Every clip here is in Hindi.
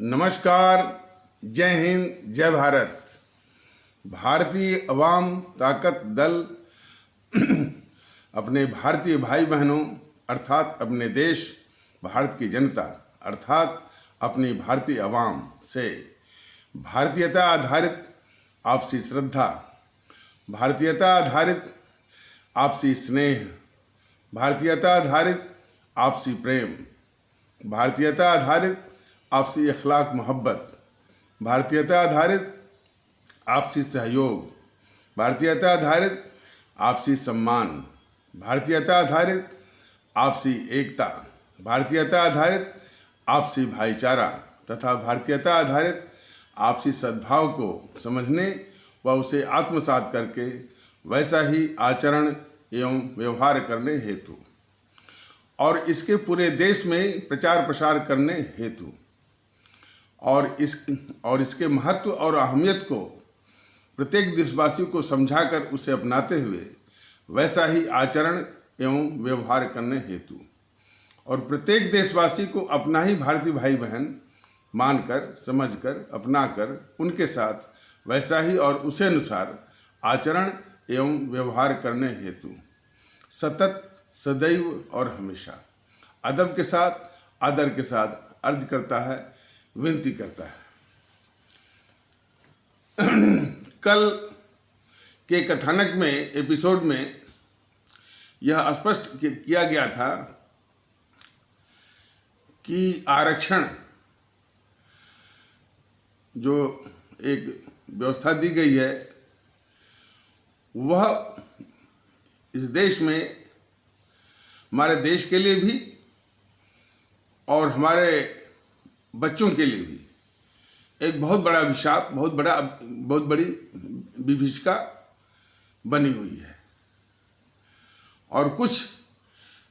नमस्कार, जय हिंद, जय भारत। भारतीय अवाम ताकत दल अपने भारतीय भाई बहनों अर्थात अपने देश भारत की जनता अर्थात अपनी भारतीय अवाम से भारतीयता आधारित आपसी श्रद्धा, भारतीयता आधारित आपसी स्नेह, भारतीयता आधारित आपसी प्रेम, भारतीयता आधारित आपसी अखलाक मोहब्बत, भारतीयता आधारित आपसी सहयोग, भारतीयता आधारित आपसी सम्मान, भारतीयता आधारित आपसी एकता, भारतीयता आधारित आपसी भाईचारा तथा भारतीयता आधारित आपसी सद्भाव को समझने व उसे आत्मसात करके वैसा ही आचरण एवं व्यवहार करने हेतु और इसके पूरे देश में प्रचार प्रसार करने हेतु और इसके महत्व और अहमियत को प्रत्येक देशवासी को समझाकर उसे अपनाते हुए वैसा ही आचरण एवं व्यवहार करने हेतु और प्रत्येक देशवासी को अपना ही भारतीय भाई बहन मानकर, समझकर, अपनाकर उनके साथ वैसा ही और उसे अनुसार आचरण एवं व्यवहार करने हेतु सतत, सदैव और हमेशा अदब के साथ, आदर के साथ अर्ज करता है, विनती करता है। कल के कथानक में, एपिसोड में यह स्पष्ट किया गया था कि आरक्षण जो एक व्यवस्था दी गई है वह इस देश में हमारे देश के लिए भी और हमारे बच्चों के लिए भी एक बहुत बड़ा अभिशाप, बहुत बड़ी विभीषिका बनी हुई है और कुछ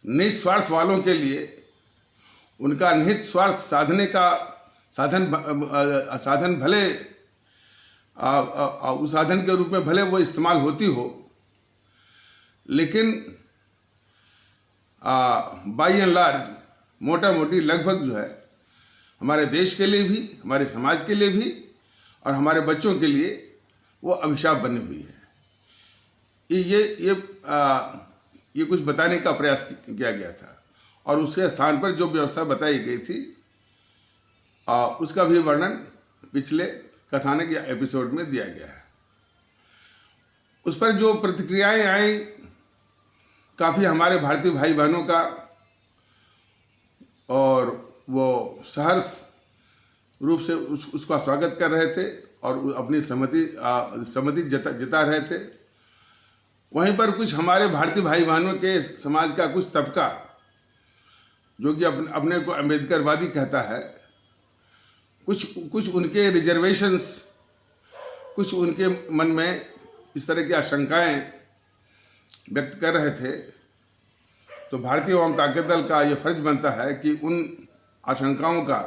निस्वार्थ वालों के लिए उनका निहित स्वार्थ साधने का साधन भले उस साधन के रूप में भले वो इस्तेमाल होती हो, लेकिन बाई एंड लार्ज, मोटा मोटी लगभग जो है हमारे देश के लिए भी, हमारे समाज के लिए भी और हमारे बच्चों के लिए वो अभिशाप बनी हुई है। ये कुछ बताने का प्रयास किया गया था और उसके स्थान पर जो व्यवस्था बताई गई थी उसका भी वर्णन पिछले कथानक या एपिसोड में दिया गया है। उस पर जो प्रतिक्रियाएं आई, काफ़ी हमारे भारतीय भाई बहनों का, और वो सहर्ष रूप से उसका स्वागत कर रहे थे और अपनी सहमति जता रहे थे। वहीं पर कुछ हमारे भारतीय भाई बहनों के समाज का कुछ तबका जो कि अपने को अम्बेडकरवादी कहता है, कुछ उनके रिजर्वेशंस, कुछ उनके मन में इस तरह की आशंकाएं व्यक्त कर रहे थे। तो भारतीय अवाम ताकत दल का ये फर्ज बनता है कि उन आशंकाओं का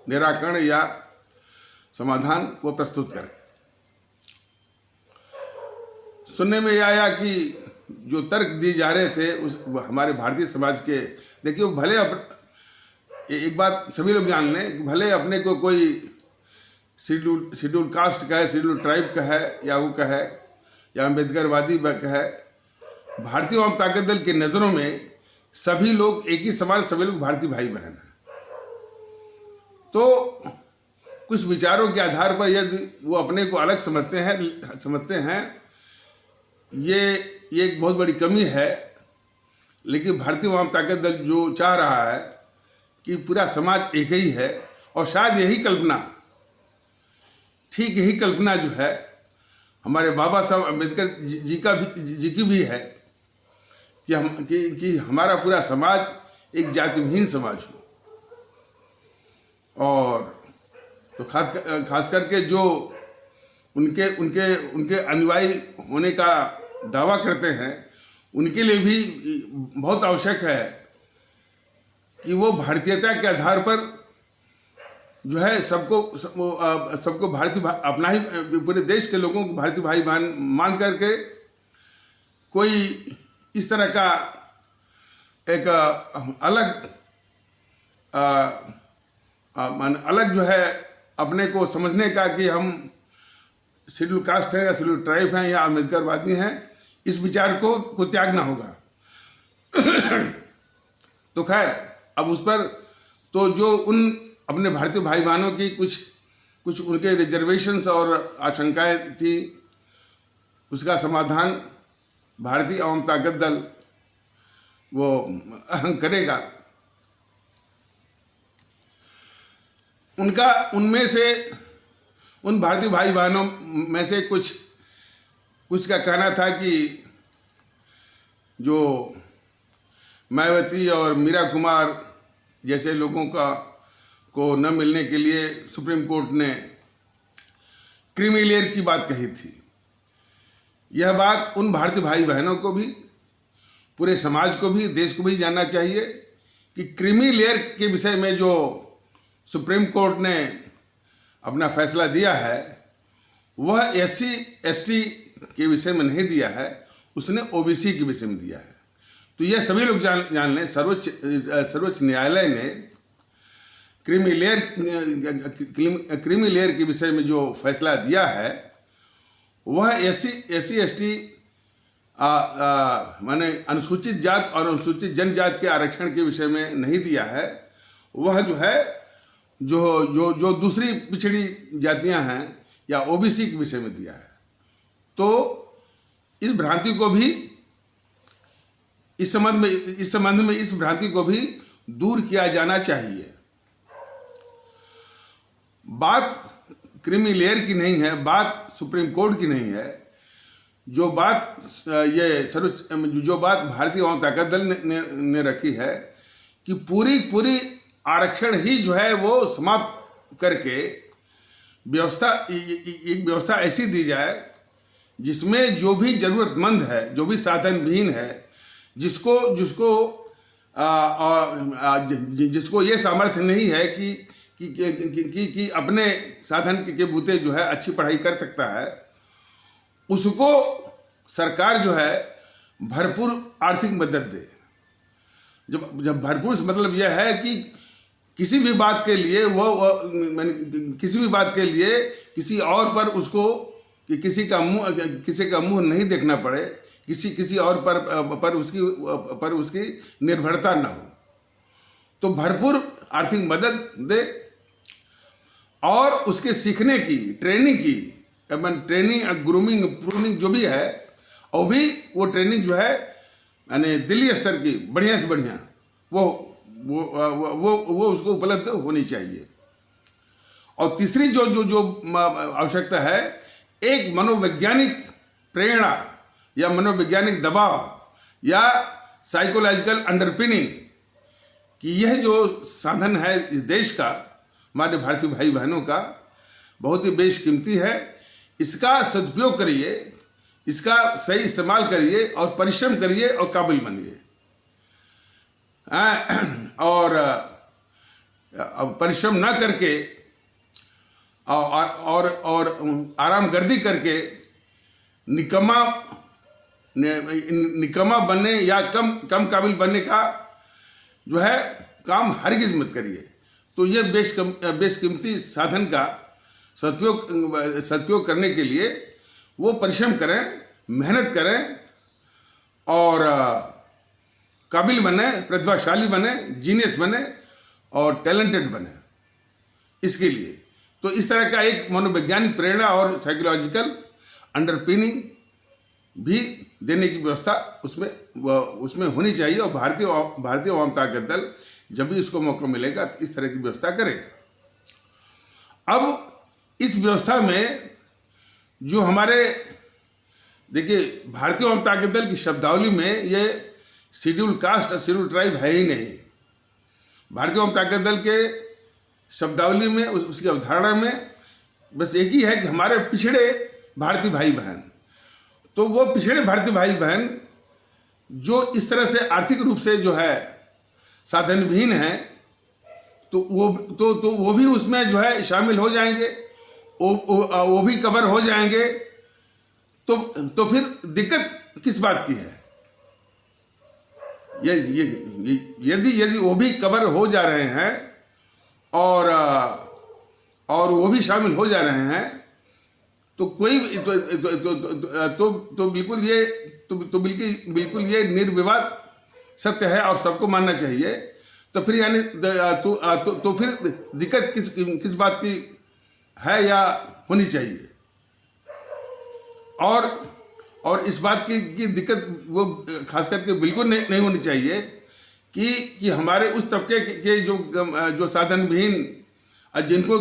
निराकरण या समाधान को प्रस्तुत करें। सुनने में यह आया कि जो तर्क दिए जा रहे थे उस हमारे भारतीय समाज के, देखिए वो भले एक बात सभी लोग जान लें कि भले अपने को कोई शेड्यूल कास्ट कहे, शेड्यूल ट्राइब कहे या वो कहे या अम्बेडकरवादी कहे, भारतीय अवाम ताकत दल की नज़रों में सभी लोग एक ही समान, सभी लोग भारतीय भाई बहन हैं। तो कुछ विचारों के आधार पर यदि वो अपने को अलग समझते हैं ये एक बहुत बड़ी कमी है। लेकिन भारतीय अवाम ताकत दल जो चाह रहा है कि पूरा समाज एक ही है और शायद यही कल्पना, ठीक यही कल्पना जो है हमारे बाबा साहब अम्बेडकर जी की भी है कि हमारा पूरा समाज एक जातिहीन समाज हो। और तो खास करके जो उनके अनुयायी होने का दावा करते हैं उनके लिए भी बहुत आवश्यक है कि वो भारतीयता के आधार पर जो है सबको भारतीय अपना ही पूरे देश के लोगों को भारतीय भाई बहन मान करके कोई इस तरह का एक अलग अलग जो है अपने को समझने का कि हम शेड्यूल कास्ट हैं या शेड्यूल ट्राइब हैं या अम्बेडकरवादी हैं, इस विचार को त्यागना होगा। तो खैर, अब उस पर तो जो उन अपने भारतीय भाई बहनों की कुछ उनके रिजर्वेशंस और आशंकाएं थी, उसका समाधान भारतीय आवाम ताकत दल वो करेगा। उनमें से उन भारतीय भाई बहनों में से कुछ का कहना था कि जो मायावती और मीरा कुमार जैसे लोगों को न मिलने के लिए सुप्रीम कोर्ट ने क्रीमी लेयर की बात कही थी। यह बात उन भारतीय भाई बहनों को भी, पूरे समाज को भी, देश को भी जानना चाहिए कि क्रीमी लेयर के विषय में जो सुप्रीम कोर्ट ने अपना फैसला दिया है वह SC ST के विषय में नहीं दिया है, उसने OBC के विषय में दिया है। तो यह सभी लोग जान लें, सर्वोच्च न्यायालय ने क्रीमी लेयर के विषय में जो फैसला दिया है वह SC ST माने अनुसूचित जात और अनुसूचित जनजाति के आरक्षण के विषय में नहीं दिया है। वह जो है जो दूसरी पिछड़ी जातियां हैं या OBC के विषय में दिया है। तो इस भ्रांति को भी इस संबंध में इस भ्रांति को भी दूर किया जाना चाहिए। बात क्रीमी लेयर की नहीं है, बात सुप्रीम कोर्ट की नहीं है। जो बात भारतीय आवाम ताकत दल ने रखी है कि पूरी आरक्षण ही जो है वो समाप्त करके एक व्यवस्था ऐसी दी जाए जिसमें जो भी जरूरतमंद है, जो भी साधनहीन है, जिसको ये सामर्थ्य नहीं है कि अपने साधन के बूते जो है अच्छी पढ़ाई कर सकता है, उसको सरकार जो है भरपूर आर्थिक मदद दे। जब भरपूर मतलब यह है कि किसी भी बात के लिए किसी और पर उसको कि किसी का मुंह नहीं देखना पड़े, किसी और पर उसकी निर्भरता ना हो। तो भरपूर आर्थिक मदद दे और उसके सीखने की ट्रेनिंग ग्रूमिंग प्रूनिंग जो भी है, और भी वो ट्रेनिंग जो है यानी दिल्ली स्तर की बढ़िया से बढ़िया वो उसको उपलब्ध होनी चाहिए। और तीसरी जो आवश्यकता है, एक मनोवैज्ञानिक प्रेरणा या मनोवैज्ञानिक दबाव या साइकोलॉजिकल अंडरपिनिंग कि यह जो साधन है इस देश का, हमारे भारतीय भाई बहनों का, बहुत ही बेशकीमती है। इसका सदुपयोग करिए, इसका सही इस्तेमाल करिए और परिश्रम करिए और काबिल बनिए। और परिश्रम ना करके और आरामगर्दी करके निकम्मा बनने या कम काबिल बनने का जो है काम हरगिज मत करिए। तो ये बेशकीमती साधन का सदुपयोग करने के लिए वो परिश्रम करें, मेहनत करें और काबिल बने, प्रतिभाशाली बने, जीनियस बने और टैलेंटेड बने। इसके लिए तो इस तरह का एक मनोवैज्ञानिक प्रेरणा और साइकोलॉजिकल अंडरपिनिंग भी देने की व्यवस्था उसमें होनी चाहिए। और भारतीय आवाम ताकत दल जब भी उसको मौका मिलेगा तो इस तरह की व्यवस्था करेगा। अब इस व्यवस्था में जो हमारे देखिए भारतीय आवाम ताकत दल की शब्दावली में ये शेड्यूल कास्ट और शेड्यूल ट्राइब है ही नहीं। भारतीय आवाम ताकत दल के शब्दावली में उसकी अवधारणा में बस एक ही है कि हमारे पिछड़े भारतीय भाई बहन। तो वो पिछड़े भारतीय भाई बहन जो इस तरह से आर्थिक रूप से जो है साधनहीन हैं, तो वो भी उसमें जो है शामिल हो जाएंगे, वो भी कवर हो जाएंगे। तो फिर दिक्कत किस बात की है? यदि वो भी कवर हो जा रहे हैं और वो भी शामिल हो जा रहे हैं, तो कोई तो बिल्कुल ये निर्विवाद सत्य है और सबको मानना चाहिए। तो फिर यानी तो फिर दिक्कत किस बात की है या होनी चाहिए? और इस बात की दिक्कत वो खास करके बिल्कुल नहीं होनी चाहिए कि हमारे उस तबके के जो साधन विहीन, जिनको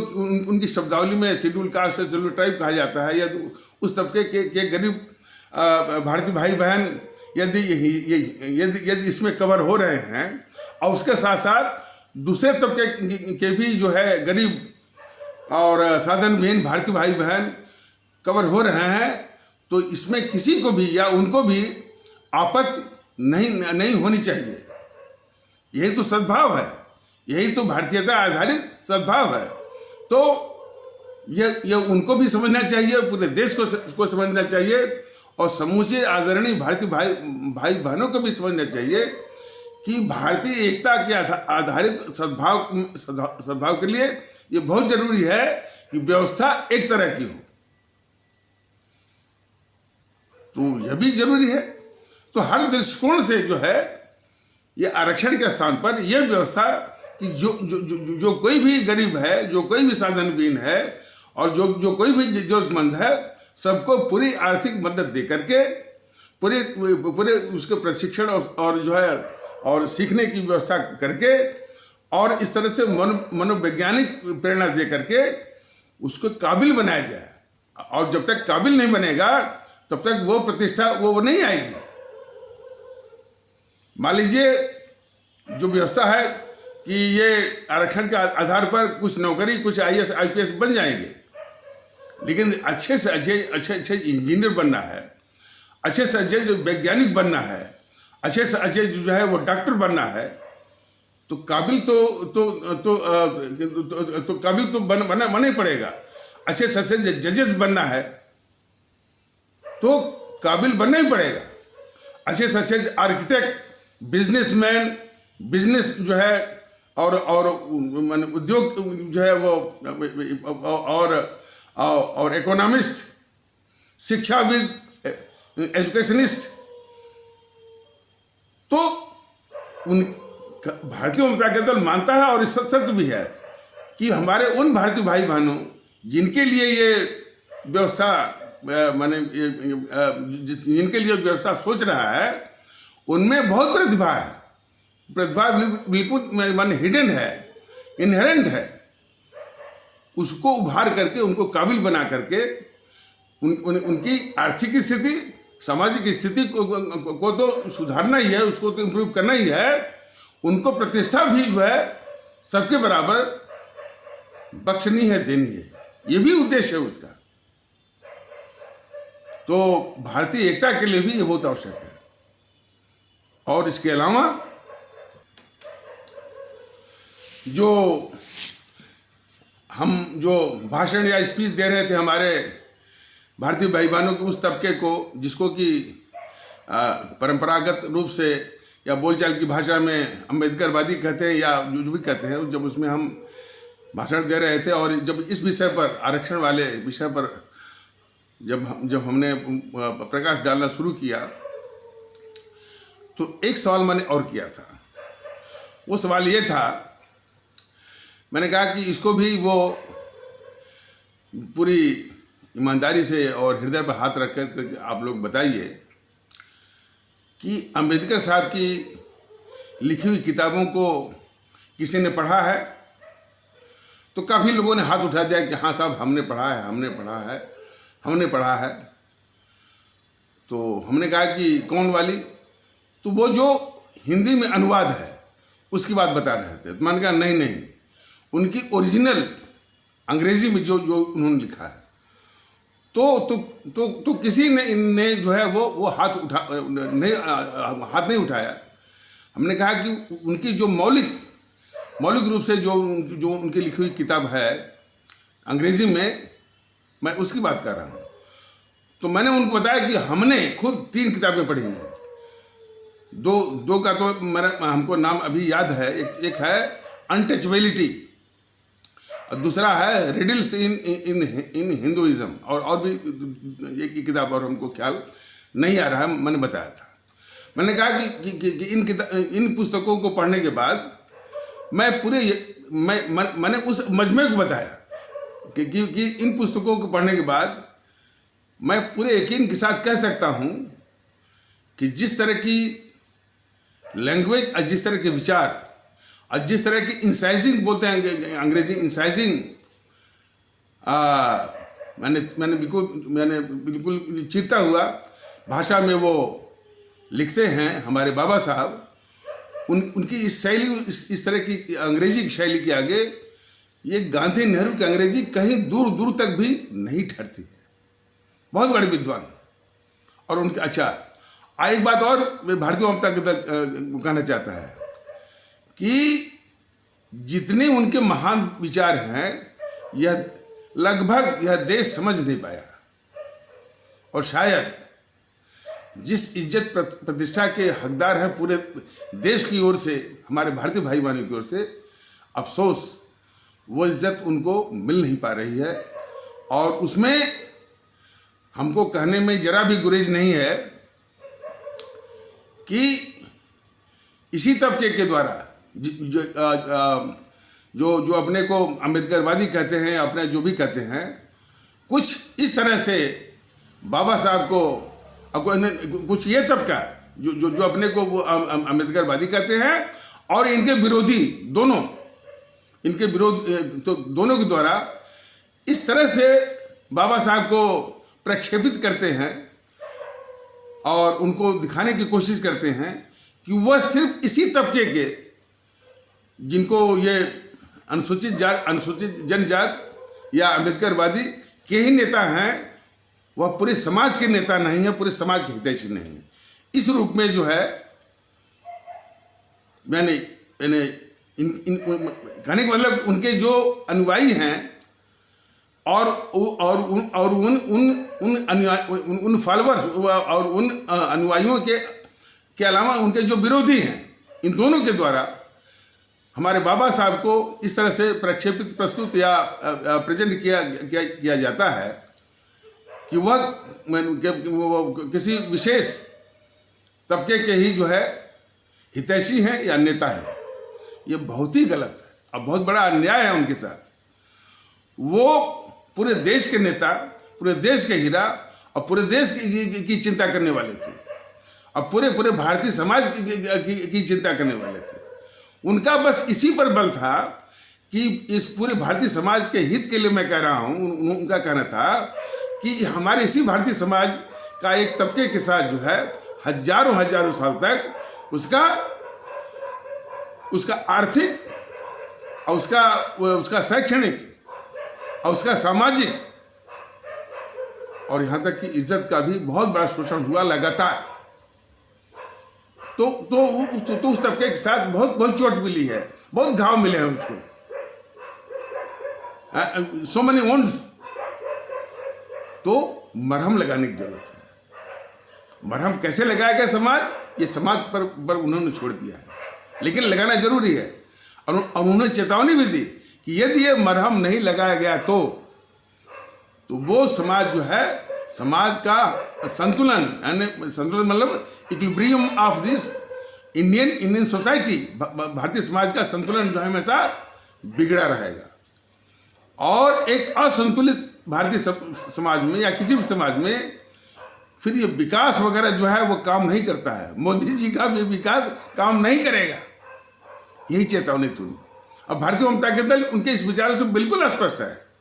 उनकी शब्दावली में शेड्यूल कास्ट और शेड्यूल ट्राइब कहा जाता है, या उस तबके के गरीब भारतीय भाई बहन यदि इसमें कवर हो रहे हैं, और उसके साथ साथ दूसरे तबके के भी जो है गरीब और साधन विहीन भारतीय भाई बहन कवर हो रहे हैं, तो इसमें किसी को भी या उनको भी आपत्ति नहीं होनी चाहिए। यही तो सद्भाव है, यही तो भारतीयता आधारित सद्भाव है। तो ये उनको भी समझना चाहिए, पूरे देश को समझना चाहिए, और समूचे आदरणीय भारतीय भाई बहनों को भी समझना चाहिए कि भारतीय एकता के आधारित सद्भाव के लिए ये बहुत जरूरी है कि व्यवस्था एक तरह की हो। तो यह भी जरूरी है। तो हर दृष्टिकोण से जो है ये आरक्षण के स्थान पर यह व्यवस्था कि जो कोई भी गरीब है, जो कोई भी साधन विहीन है, और जो कोई भी जरूरतमंद है, सबको पूरी आर्थिक मदद दे करके पूरे उसके प्रशिक्षण और जो है और सीखने की व्यवस्था करके, और इस तरह से मनोवैज्ञानिक प्रेरणा दे करके उसको काबिल बनाया जाए। और जब तक काबिल नहीं बनेगा तब तक वो प्रतिष्ठा वो नहीं आएगी। मान लीजिए जो व्यवस्था है कि ये आरक्षण के आधार पर कुछ नौकरी, कुछ IAS IPS बन जाएंगे, लेकिन अच्छे से अच्छे इंजीनियर बनना है, अच्छे से अच्छे वैज्ञानिक बनना है, अच्छे से अच्छे जो है वो डॉक्टर बनना है, तो काबिल तो काबिल तो बना ही पड़ेगा। अच्छे से अच्छे जजेस बनना है तो काबिल बनना ही पड़ेगा। अच्छे से अच्छे आर्किटेक्ट, बिजनेसमैन, बिजनेस जो है और उद्योग जो है वो और इकोनॉमिस्ट, शिक्षाविद, एजुकेशनिस्ट, तो उन भारतीय जनता दल मानता है, और इस सत्य भी है कि हमारे उन भारतीय भाई बहनों जिनके लिए ये व्यवस्था जिनके लिए व्यवस्था सोच रहा है, उनमें बहुत प्रतिभा है। प्रतिभा बिल्कुल हिडन है, इनहेरेंट है। उसको उभार करके, उनको काबिल बना करके उनकी आर्थिक स्थिति, सामाजिक स्थिति को तो सुधारना ही है, उसको तो इम्प्रूव करना ही है। उनको प्रतिष्ठा भी जो है सबके बराबर बख्शनी है, देनी है। ये भी उद्देश्य है उसका। तो भारतीय एकता के लिए भी ये बहुत आवश्यक है। और इसके अलावा हम जो भाषण या स्पीच दे रहे थे हमारे भारतीय भाई बहनों के उस तबके को जिसको कि परंपरागत रूप से या बोलचाल की भाषा में अम्बेडकरवादी कहते हैं या जो भी कहते हैं, जब उसमें हम भाषण दे रहे थे और जब इस विषय पर, आरक्षण वाले विषय पर जब हमने प्रकाश डालना शुरू किया, तो एक सवाल मैंने और किया था। वो सवाल ये था, मैंने कहा कि इसको भी वो पूरी ईमानदारी से और हृदय पर हाथ रख कर आप लोग बताइए कि अम्बेडकर साहब की लिखी हुई किताबों को किसी ने पढ़ा है? तो काफ़ी लोगों ने हाथ उठा दिया कि हाँ साहब, हमने पढ़ा है। तो हमने कहा कि कौन वाली? तो वो जो हिंदी में अनुवाद है उसकी बात बता रहे थे। तो मैंने कहा नहीं, उनकी ओरिजिनल अंग्रेजी में जो उन्होंने लिखा है, तो किसी ने जो है वो हाथ नहीं उठाया। हमने कहा कि उनकी जो मौलिक रूप से जो उनकी लिखी हुई किताब है अंग्रेजी में, मैं उसकी बात कर रहा हूँ। तो मैंने उनको बताया कि हमने खुद 3 किताबें पढ़ी हैं। दो का तो हमको नाम अभी याद है। एक है अनटचेबिलिटी, और दूसरा है riddles in in in Hinduism, और भी एक किताब और हमको ख्याल नहीं आ रहा है, मैंने बताया था। मैंने कहा कि इन पुस्तकों को पढ़ने के बाद मैंने उस मजमे को बताया कि इन पुस्तकों को पढ़ने के बाद मैं पूरे यकीन के साथ कह सकता हूँ कि जिस तरह की लैंग्वेज और जिस तरह के विचार और जिस तरह की इंसाइजिंग बोलते हैं अंग्रेजी इंसाइजिंग, मैंने बिल्कुल चिढ़ता हुआ भाषा में वो लिखते हैं हमारे बाबा साहब, उनकी इस शैली, इस तरह की अंग्रेजी की शैली के आगे ये गांधी नेहरू की अंग्रेजी कहीं दूर दूर तक भी नहीं ठहरती है। बहुत बड़े विद्वान और उनके आचार। एक बात और भारतीय जनता दल कहना चाहता है कि जितने उनके महान विचार हैं यह लगभग यह देश समझ नहीं पाया, और शायद जिस इज्जत प्रतिष्ठा के हकदार हैं पूरे देश की ओर से, हमारे भारतीय भाई बहनों की ओर से, अफसोस वो इज्जत उनको मिल नहीं पा रही है। और उसमें हमको कहने में जरा भी गुरेज नहीं है कि इसी तबके के द्वारा जो अपने को अम्बेडकरवादी कहते हैं, अपने जो भी कहते हैं, कुछ इस तरह से बाबा साहब को, कुछ ये तबका जो अपने को वो अम्बेडकरवादी कहते हैं और इनके विरोधी दोनों, इनके विरोध तो दोनों के द्वारा इस तरह से बाबा साहब को प्रक्षेपित करते हैं और उनको दिखाने की कोशिश करते हैं कि वह सिर्फ इसी तबके के, जिनको ये अनुसूचित जनजात या अम्बेडकरवादी के ही नेता हैं, वह पूरे समाज के नेता नहीं है, पूरे समाज के हितैषी नहीं है। इस रूप में जो है मैंने कहने का मतलब उनके जो अनुयायी हैं और उन फॉलोअर्स और उन अनुयायियों के अलावा उनके जो विरोधी हैं, इन दोनों के द्वारा हमारे बाबा साहब को इस तरह से प्रक्षेपित, प्रस्तुत या प्रेजेंट किया जाता है कि वह किसी विशेष तबके के ही जो है हितैषी हैं या नेता हैं। ये बहुत ही गलत है और बहुत बड़ा अन्याय है उनके साथ। वो पूरे देश के नेता, पूरे देश के हीरा और पूरे देश की चिंता करने वाले थे और पूरे भारतीय समाज की चिंता करने वाले थे। उनका बस इसी पर बल था कि इस पूरे भारतीय समाज के हित के लिए मैं कह रहा हूँ, उनका कहना था कि हमारे इसी भारतीय समाज का एक तबके के साथ जो है हजारों साल तक उसका आर्थिक और उसका शैक्षणिक और उसका सामाजिक और यहाँ तक कि इज्जत का भी बहुत बड़ा शोषण हुआ लगातार। तो उस तबके के साथ बहुत चोट मिली है, बहुत घाव मिले हैं उसको, सो मेनी वुंड्स। तो मरहम लगाने की जरूरत है। मरहम कैसे लगाएगा समाज, ये समाज पर उन्होंने छोड़ दिया है, लेकिन लगाना जरूरी है। और उन्होंने चेतावनी भी दी कि यदि ये मरहम नहीं लगाया गया तो वो समाज जो है, समाज का संतुलन, यानी संतुलन मतलब equilibrium of this Indian society, Bharatiya Samaj का संतुलन जो है हमेशा बिगड़ा रहेगा। और एक असंतुलित भारतीय समाज में या किसी भी समाज में फिर ये विकास वगैरह जो है वो काम नहीं करता है। मोदी जी का भी विकास काम नहीं करेगा, यही चेतावनी थी। अब भारतीय जनता दल उनके इस विचारों से बिल्कुल स्पष्ट है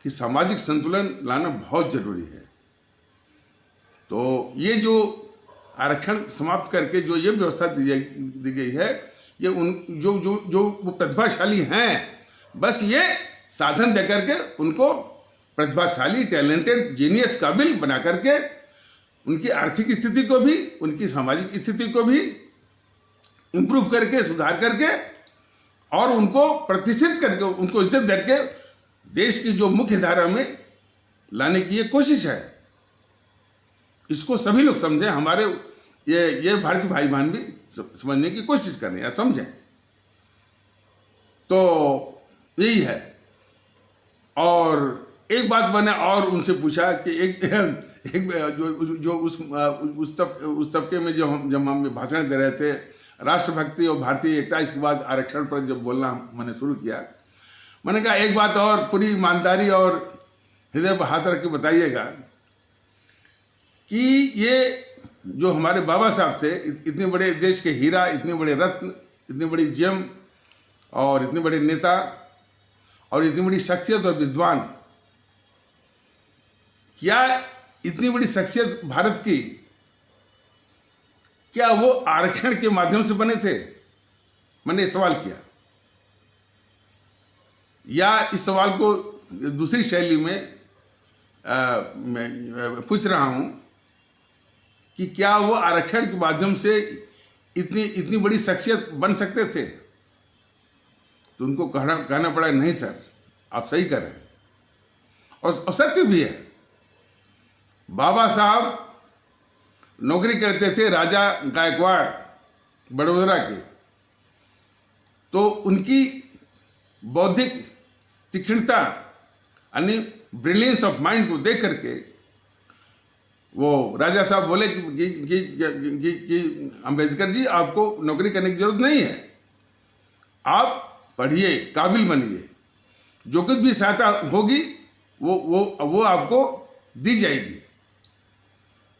कि सामाजिक संतुलन लाना बहुत जरूरी है। तो ये जो आरक्षण समाप्त करके जो ये व्यवस्था दी गई है, ये जो प्रतिभाशाली हैं, बस ये साधन दे करके उनको प्रतिभाशाली, टैलेंटेड, जीनियस, काबिल बना करके उनकी आर्थिक स्थिति को भी, उनकी सामाजिक स्थिति को भी इम्प्रूव करके, सुधार करके और उनको प्रतिष्ठित करके, उनको इज्जत देके देश की जो मुख्य धारा में लाने की ये कोशिश है। इसको सभी लोग समझें, हमारे ये भारतीय भाई बहन भी समझने की कोशिश करें या समझें। तो यही है। और एक बात मैंने और उनसे पूछा कि एक जो उस तबके में जब हम भाषण दे रहे थे राष्ट्रभक्ति और भारतीय एकता, इसके बाद आरक्षण पर जब बोलना मैंने शुरू किया, मैंने कहा एक बात और पूरी ईमानदारी और हृदय पर हाथ रख के बताइएगा कि ये जो हमारे बाबा साहब थे, इतने बड़े देश के हीरा, इतने बड़े रत्न, इतनी बड़ी जेम और इतने बड़े नेता और इतनी बड़ी शख्सियत और विद्वान, क्या इतनी बड़ी शख्सियत भारत की, क्या वो आरक्षण के माध्यम से बने थे? मैंने सवाल किया। या इस सवाल को दूसरी शैली में मैं पूछ रहा हूं कि क्या वो आरक्षण के माध्यम से इतनी बड़ी शख्सियत बन सकते थे? तो उनको कहना पड़ा नहीं सर, आप सही कर रहे हैं। और सत्य भी है। बाबा साहब नौकरी करते थे राजा गायकवाड़ बड़ौदा के, तो उनकी बौद्धिक तीक्ष्णता यानी ब्रिलियंस ऑफ माइंड को देख करके वो राजा साहब बोले कि अंबेडकर जी, आपको नौकरी करने की जरूरत नहीं है, आप पढ़िए, काबिल बनिए, जो कुछ भी सहायता होगी वो आपको दी जाएगी।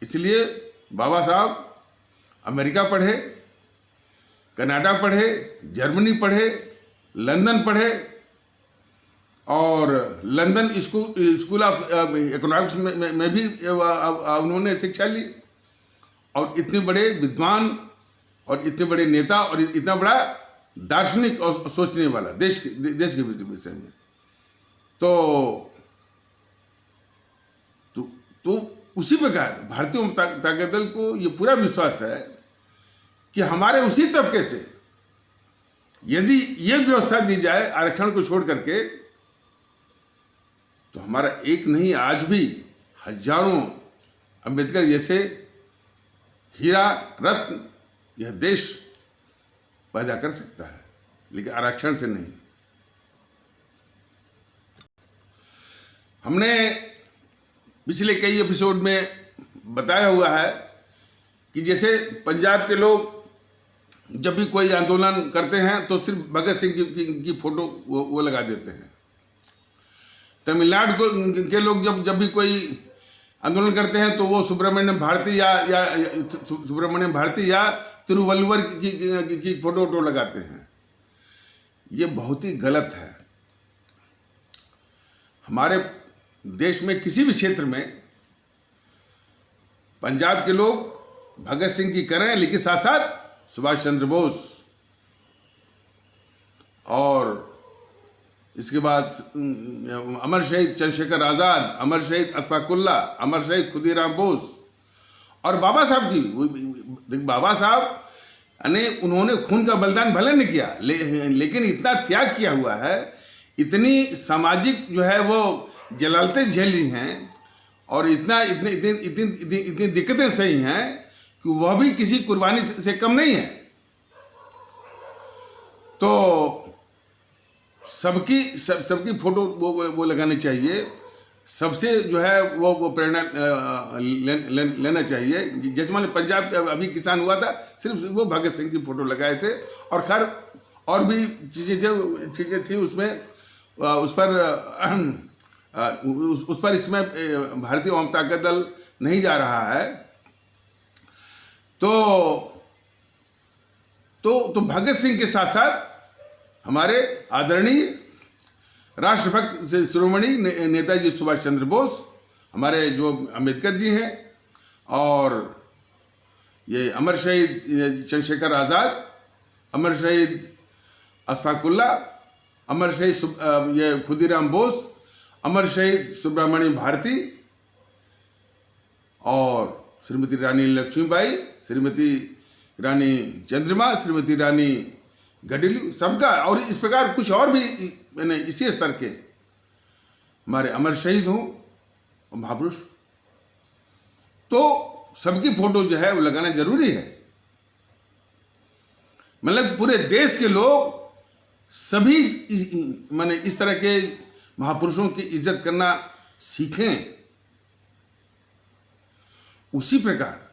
इसलिए बाबा साहब अमेरिका पढ़े, कनाडा पढ़े, जर्मनी पढ़े, लंदन पढ़े और लंदन स्कूल ऑफ इकोनॉमिक्स में भी उन्होंने शिक्षा ली। और इतने बड़े विद्वान और इतने बड़े नेता और इतना बड़ा दार्शनिक और सोचने वाला देश के विषय में, तो उसी प्रकार भारतीय ताकत दल को ये पूरा विश्वास है कि हमारे उसी तबके से यदि ये व्यवस्था दी जाए आरक्षण को छोड़ करके, तो हमारा एक नहीं आज भी हजारों अंबेडकर जैसे हीरा रत्न यह देश पैदा कर सकता है, लेकिन आरक्षण से नहीं। हमने पिछले कई एपिसोड में बताया हुआ है कि जैसे पंजाब के लोग जब भी कोई आंदोलन करते हैं तो सिर्फ भगत सिंह की फोटो वो लगा देते हैं। तमिलनाडु के लोग जब भी कोई आंदोलन करते हैं तो वो सुब्रमण्यम भारती या तिरुवल्लुवर की फोटो लगाते हैं। ये बहुत ही गलत है। हमारे देश में किसी भी क्षेत्र में पंजाब के लोग भगत सिंह की करें, लेकिन साथ साथ सुभाष चंद्र बोस और इसके बाद अमर शहीद चंद्रशेखर आज़ाद, अमर शहीद अशफाक उल्लाह, अमर शहीद खुदीराम बोस और बाबा साहब की। बाबा साहब ने उन्होंने खून का बलिदान भले नहीं किया, लेकिन इतना त्याग किया हुआ है, इतनी सामाजिक जो है वो जलालतें झेली हैं और इतनी दिक्कतें सही हैं कि वह भी किसी कुर्बानी से कम नहीं है। तो सबकी फोटो वो लगानी चाहिए, सबसे जो है वो प्रेरणा लेना चाहिए। जैसे मान पंजाब का अभी किसान हुआ था, सिर्फ वो भगत सिंह की फोटो लगाए थे और खैर और भी चीज़ें थी उसमें, उस पर इसमें भारतीय जनता दल नहीं जा रहा है। तो भगत सिंह के साथ साथ हमारे आदरणीय राष्ट्रभक्त शिरोमणि नेताजी सुभाष चंद्र बोस, हमारे जो अंबेडकर जी हैं, और ये अमर शहीद चंद्रशेखर आज़ाद, अमर शहीद अशफाक उल्लाह, अमर शहीद ये खुदीराम बोस, अमर शहीद सुब्रमण्यम भारती और श्रीमती रानी लक्ष्मीबाई, श्रीमती रानी चंद्रमा, श्रीमती रानी गडिलू, सबका, और इस प्रकार कुछ और भी मैंने इसी स्तर के हमारे अमर शहीद हों महापुरुष, तो सबकी फोटो जो है वो लगाना जरूरी है। मतलब पूरे देश के लोग सभी माने इस तरह के महापुरुषों की इज्जत करना सीखें। उसी प्रकार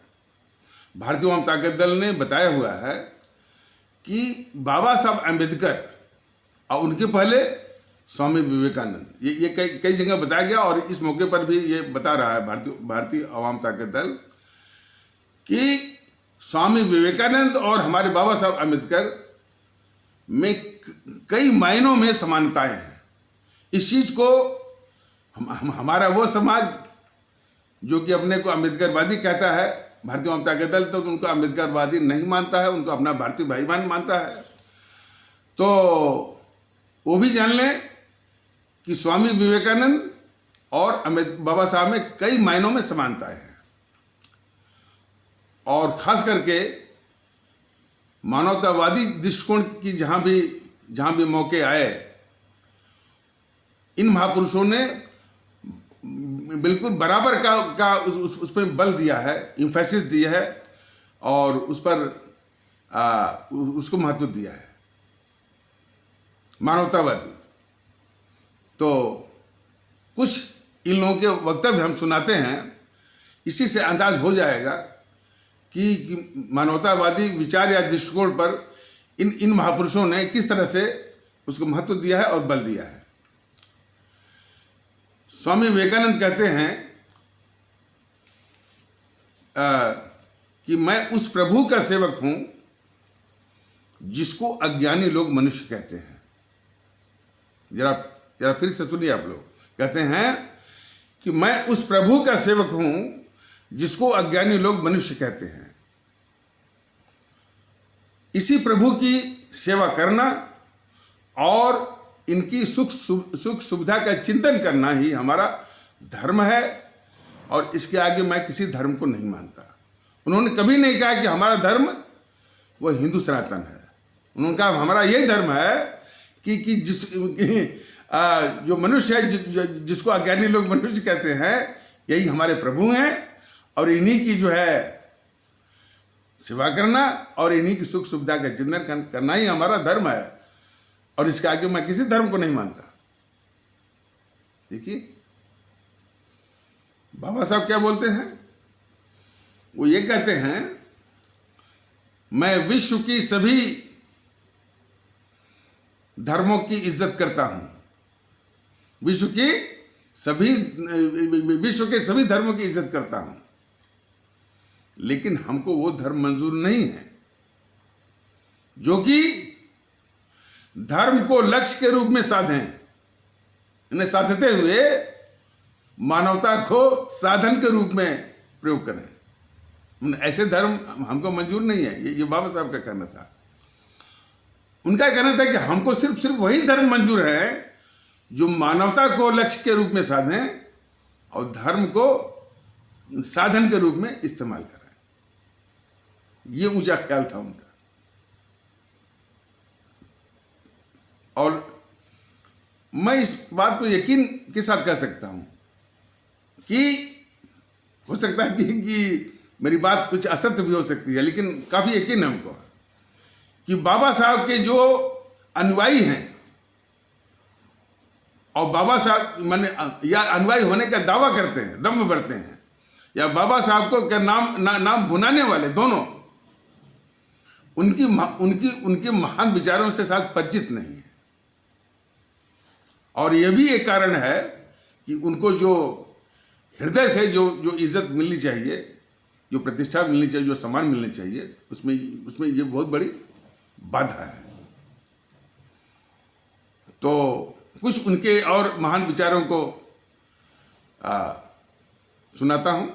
भारतीय जनता दल ने बताया हुआ है कि बाबा साहब अम्बेडकर और उनके पहले स्वामी विवेकानंद, ये कई जगह बताया गया और इस मौके पर भी ये बता रहा है भारतीय आवाम ताकत दल कि स्वामी विवेकानंद और हमारे बाबा साहब अम्बेडकर में कई मायनों में समानताएं हैं। इस चीज को हमारा वो समाज जो कि अपने को अम्बेडकरवादी कहता है, भारतीय जनता दल तो उनको अम्बेडकरवादी नहीं मानता है, उनको अपना भारतीय भाईमान मानता है। तो वो भी जान लें कि स्वामी विवेकानंद और बाबा साहब में कई मायनों में समानताएं हैं और खास करके मानवतावादी दृष्टिकोण की जहां भी मौके आए, इन महापुरुषों ने बिल्कुल बराबर का उस पर बल दिया है, इम्फेसिस दिया है और उस पर उसको महत्व दिया है, मानवतावादी। तो कुछ इन लोगों के वक्तव्य हम सुनाते हैं, इसी से अंदाज हो जाएगा कि मानवतावादी विचार या दृष्टिकोण पर इन महापुरुषों ने किस तरह से उसको महत्व दिया है और बल दिया है। स्वामी विवेकानंद कहते हैं कि मैं उस प्रभु का सेवक हूं जिसको अज्ञानी लोग मनुष्य कहते हैं। जरा फिर से सुनिए आप लोग। कहते हैं कि मैं उस प्रभु का सेवक हूं जिसको अज्ञानी लोग मनुष्य कहते हैं। इसी प्रभु की सेवा करना और इनकी सुख सुविधा का चिंतन करना ही हमारा धर्म है और इसके आगे मैं किसी धर्म को नहीं मानता। उन्होंने कभी नहीं कहा कि हमारा धर्म वो हिंदू सनातन है। उन्होंने कहा हमारा यही धर्म है कि जो मनुष्य है, जिसको अज्ञानी लोग मनुष्य कहते हैं, यही हमारे प्रभु हैं और इन्हीं की जो है सेवा करना और इन्हीं की सुख सुविधा का चिंतन करना ही हमारा धर्म है और इसके आगे मैं किसी धर्म को नहीं मानता। देखिए बाबा साहब क्या बोलते हैं, वो ये कहते हैं मैं विश्व की सभी धर्मों की इज्जत करता हूं, विश्व के सभी धर्मों की इज्जत करता हूं, लेकिन हमको वो धर्म मंजूर नहीं है जो कि धर्म को लक्ष्य के रूप में साधें, इन्हें साधते हुए मानवता को साधन के रूप में प्रयोग करें। ऐसे धर्म हमको मंजूर नहीं है। ये बाबा साहब का कहना था। उनका कहना था कि हमको सिर्फ वही धर्म मंजूर है जो मानवता को लक्ष्य के रूप में साधें और धर्म को साधन के रूप में इस्तेमाल करें। ये ऊंचा ख्याल था उनका। और मैं इस बात को यकीन के साथ कह सकता हूं कि हो सकता है कि मेरी बात कुछ असत्य भी हो सकती है, लेकिन काफी यकीन है हमको कि बाबा साहब के जो अनुयायी हैं और बाबा साहब माने या अनुयायी होने का दावा करते हैं, दम भरते हैं, या बाबा साहब को क्या नाम भुनाने वाले, दोनों उनके महान विचारों से साथ परिचित नहीं है। और यह भी एक कारण है कि उनको जो हृदय से जो इज्जत मिलनी चाहिए, जो प्रतिष्ठा मिलनी चाहिए, जो सम्मान मिलने चाहिए, उसमें ये बहुत बड़ी बाधा है। तो कुछ उनके और महान विचारों को सुनाता हूं।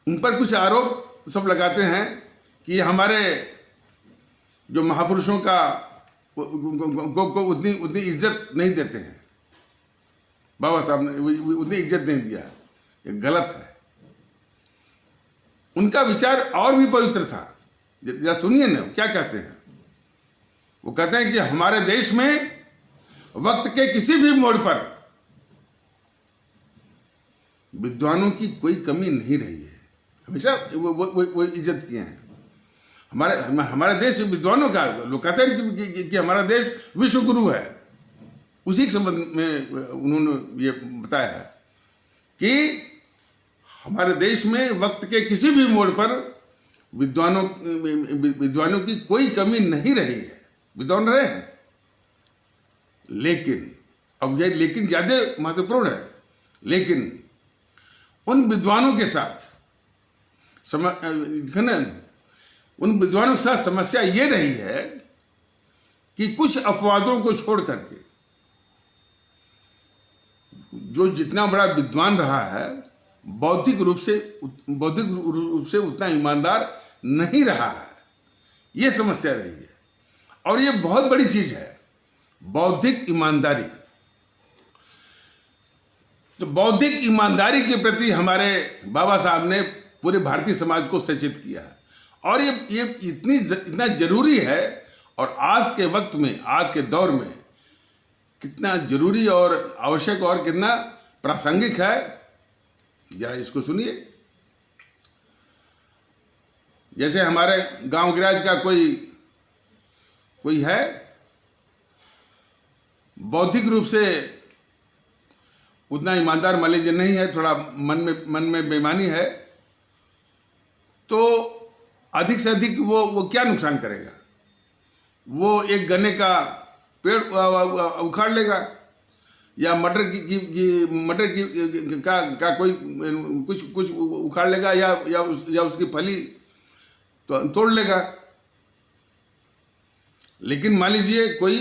उन पर कुछ आरोप सब लगाते हैं कि हमारे जो महापुरुषों को उतनी इज्जत नहीं देते हैं। बाबा साहब ने उतनी इज्जत नहीं दिया, ये गलत है। उनका विचार और भी पवित्र था। जरा सुनिए ना क्या कहते हैं। वो कहते हैं कि हमारे देश में वक्त के किसी भी मोड़ पर विद्वानों की कोई कमी नहीं रही है, हमेशा वो इज्जत किए हैं। हमारे देश विद्वानों का, लोग कहते हैं कि हमारा देश विश्व गुरु है। उसी के संबंध में उन्होंने ये बताया है कि हमारे देश में वक्त के किसी भी मोड़ पर विद्वानों की कोई कमी नहीं रही है, विद्वान रहे हैं। लेकिन अब यह लेकिन ज्यादा महत्वपूर्ण है, लेकिन उन विद्वानों के साथ समस्या ये रही है कि कुछ अपवादों को छोड़ करके जो जितना बड़ा विद्वान रहा है, बौद्धिक रूप से उतना ईमानदार नहीं रहा है। ये समस्या रही है और ये बहुत बड़ी चीज है, बौद्धिक ईमानदारी। तो बौद्धिक ईमानदारी के प्रति हमारे बाबा साहब ने पूरे भारतीय समाज को सचेत किया है और ये इतना जरूरी है। और आज के वक्त में, आज के दौर में कितना जरूरी और आवश्यक और कितना प्रासंगिक है, जरा इसको सुनिए। जैसे हमारे गांव गिराज का कोई है, बौद्धिक रूप से उतना ईमानदार मान लीजिए नहीं है, थोड़ा मन में बेईमानी है, तो अधिक से अधिक वो क्या नुकसान करेगा? वो एक गन्ने का पेड़ उखाड़ लेगा या मटर का कोई कुछ उखाड़ लेगा या उसकी फली तो तोड़ लेगा। लेकिन मान लीजिए कोई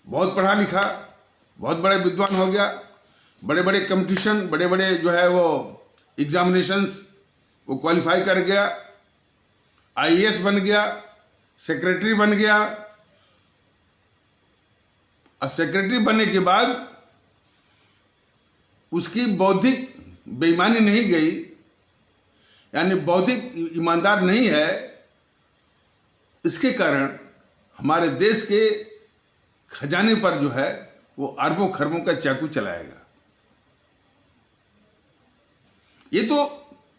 बहुत पढ़ा लिखा, बहुत बड़े विद्वान हो गया, बड़े बड़े कंपटीशन, बड़े बड़े जो है वो एग्जामिनेशंस वो क्वालिफाई कर गया, आईएएस बन गया, सेक्रेटरी बन गया। और सेक्रेटरी बनने के बाद उसकी बौद्धिक बेईमानी नहीं गई, यानी बौद्धिक ईमानदार नहीं है, इसके कारण हमारे देश के खजाने पर जो है वो अरबों खरबों का चाकू चलाएगा। ये तो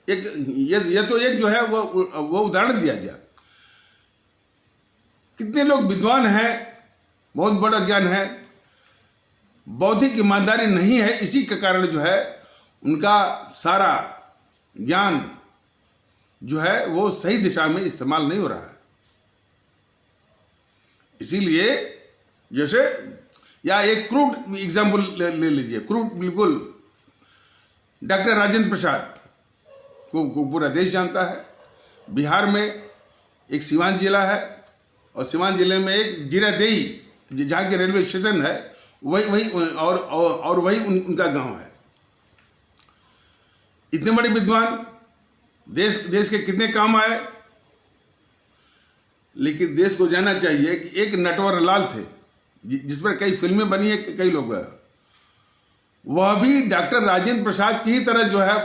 एक जो है वो उदाहरण दिया जाए। कितने लोग विद्वान हैं, बहुत बड़ा ज्ञान है, बौद्धिक ईमानदारी नहीं है, इसी के कारण जो है उनका सारा ज्ञान जो है वो सही दिशा में इस्तेमाल नहीं हो रहा है। इसीलिए जैसे या एक क्रूड एग्जाम्पल ले लीजिए, क्रूड बिल्कुल, डॉक्टर राजेंद्र प्रसाद को पूरा देश जानता है। बिहार में एक सिवान जिला है और सिवान जिले में एक जीरादेई जहाँ के रेलवे स्टेशन है, वही और वही उनका गांव है। इतने बड़े विद्वान, देश के कितने काम आए। लेकिन देश को जानना चाहिए कि एक नटवर लाल थे जिस पर कई फिल्में बनी है, कई लोग हैं, वह भी डॉक्टर राजेंद्र प्रसाद की ही तरह जो है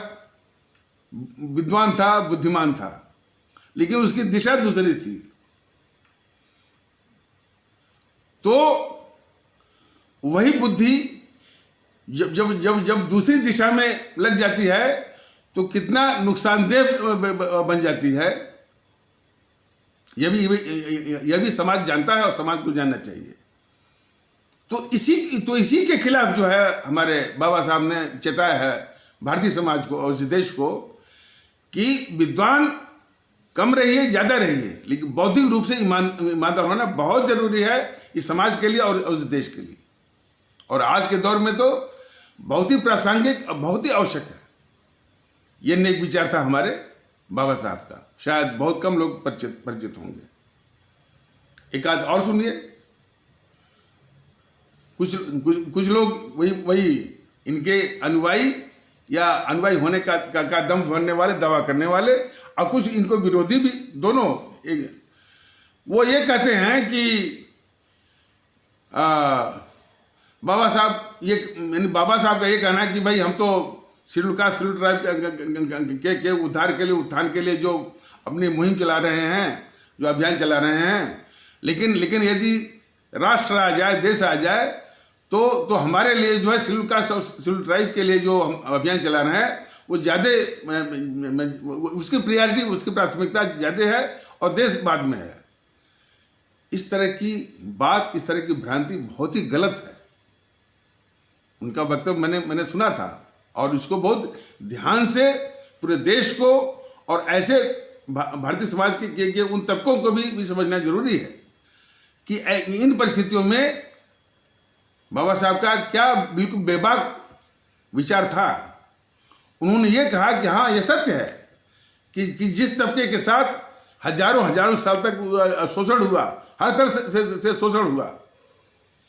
विद्वान था, बुद्धिमान था, लेकिन उसकी दिशा दूसरी थी। तो वही बुद्धि जब दूसरी दिशा में लग जाती है तो कितना नुकसानदेह बन जाती है, यह भी समाज जानता है और समाज को जानना चाहिए। तो इसी के खिलाफ जो है हमारे बाबा साहब ने चेताया है भारतीय समाज को और इस देश को कि विद्वान कम रहिए, ज्यादा रहिए, लेकिन बौद्धिक रूप से ईमानदार होना बहुत जरूरी है इस समाज के लिए और इस देश के लिए। और आज के दौर में तो बहुत ही प्रासंगिक और बहुत ही आवश्यक है। ये नेक विचार था हमारे बाबा साहब का, शायद बहुत कम लोग परिचित होंगे। एक आध और सुनिए। कुछ लोग वही इनके अनुयायी या अनुयायी होने का दम भरने वाले, दावा करने वाले, और कुछ इनको विरोधी भी, दोनों वो ये कहते हैं कि बाबा साहब का ये कहना है कि भाई हम तो शेड्यूल कास्ट, शेड्यूल ट्राइब के उद्धार के लिए, उत्थान के लिए जो अपनी मुहिम चला रहे हैं, जो अभियान चला रहे हैं, लेकिन यदि राष्ट्र आ जाए, देश आ जाए, तो हमारे लिए जो है शेड्यूल कास्ट और शेड्यूल ट्राइब के लिए जो हम अभियान चला रहे हैं वो ज़्यादा, उसकी प्रायोरिटी, उसकी प्राथमिकता ज़्यादा है और देश बाद में है। इस तरह की बात, इस तरह की भ्रांति बहुत ही गलत है। उनका वक्तव्य मैंने सुना था और उसको बहुत ध्यान से पूरे देश को और ऐसे भारतीय समाज के उन तबकों को भी समझना जरूरी है कि इन परिस्थितियों में बाबा साहब का क्या बिल्कुल बेबाक विचार था। उन्होंने ये कहा कि हाँ, ये सत्य है कि जिस तबके के साथ हजारों साल तक शोषण हुआ, हर तरह से शोषण हुआ,